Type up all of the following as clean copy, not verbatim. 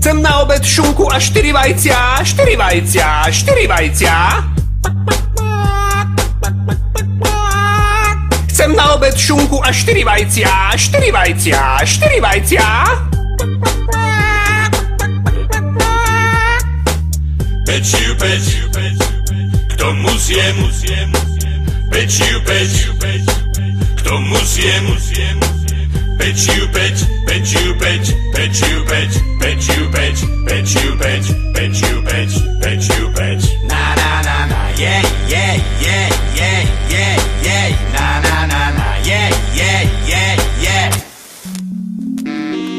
Chcem na obed šunku a 4 vajcia, 4 vajcia, 4 vajcia. Chcem na obed šunku a 4 vajcia, 4 vajcia, 4 vajcia. Pečiu, k tomu zjem. Pečiu, k tomu zjem. Pečiu, pečiu, na na na na, yeah, yeah, yeah, yeah, yeah, yeah, na na na na, yeah, yeah, yeah, yeah.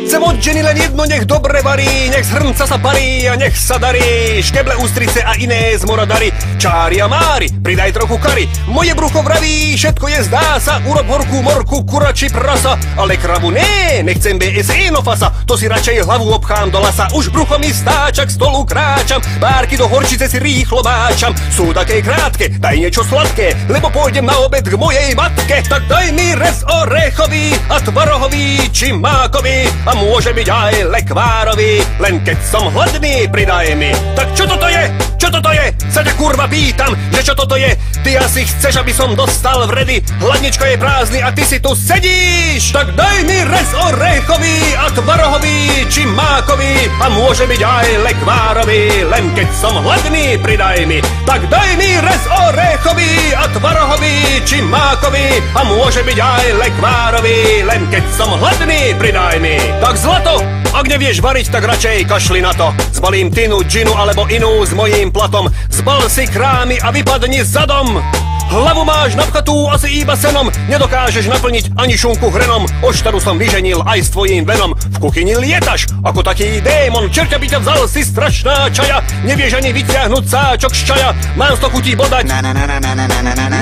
Chcem od ženy len jedno, nech dobre varí, nech z hrnca sa parí a nech sa darí. Škeble, ústrice a iné z mora dary. Čári a mári, pridaj trochu kary. Moje brucho vraví, všetko je zdá sa. Urob horkú morku, kura či prasa. Ale kravu ne, nechcem BSE no fasa. To si radšej hlavu obchám do lasa. Už brucho mi stáča, k stolu kráčam. Párky do horčice si rýchlo máčam. Sú také krátke, daj niečo sladké, lebo pôjdem na obed k mojej matke. Tak daj mi rez orechový a tvarohový či mákový. A môže byť aj lekvárový, len keď som hladný, pridaj mi. Tak čo toto je? Čo toto je? Sa ťa kurva pýtam, že čo toto je? Ty asi chceš, aby som dostal vredy. Hladnička je prázdny a ty si tu sedíš. Tak daj mi rez orechový a tvarohový či mákový. A môže byť aj lekvárový, len keď som hladný, pridaj mi. Tak daj mi rez orechový a tvarohový či mákový. A môže byť aj lekvárový, len keď som hladný, pridaj mi. Tak zlato, ak nevieš variť, tak radšej kašli na to. Zbalím tynu, džinu alebo inú s mojím platom. Zbal si krámy a vypadni zadom. Hlavu máš napchatú asi iba senom. Nedokážeš naplniť ani šunku hrenom. Oštaru som vyženil aj s tvojím venom. V kuchyni lietaš ako taký démon. Čerťa by ťa vzal, si strašná čaja. Nevieš ani vyťahnuť sáčok z čaja. Mám 100 chutí bodať.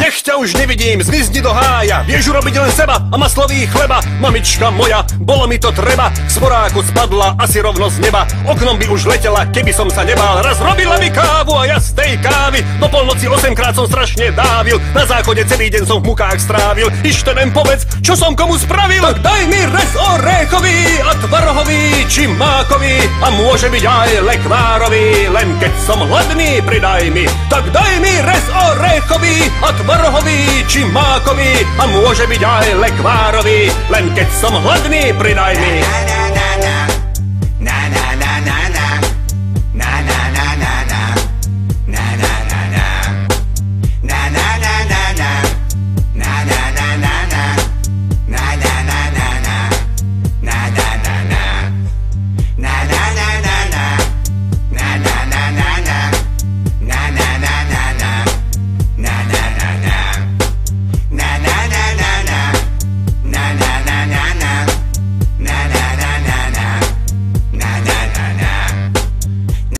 Nech ťa už nevidím, zmizni do hája. Vieš urobiť len seba a maslový chleba. Mamička moja, bolo mi to treba. Z moráku spadla asi rovno z neba. Oknom by už letela, keby som sa nebál. Raz robila mi kávu a ja z tej kávy do polnoci 8-krát som strašne dávil. Na záchode celý deň som v mukách strávil. Ešte len povedz, čo som komu spravil. Tak daj mi rez orechový a tvarohový či mákový. A môže byť aj lekvárový, len keď som hladný, pridaj mi. Tak daj mi rez orechový a tvarohový či mákový. A môže byť aj lekvárový, len keď som hladný, pridaj mi.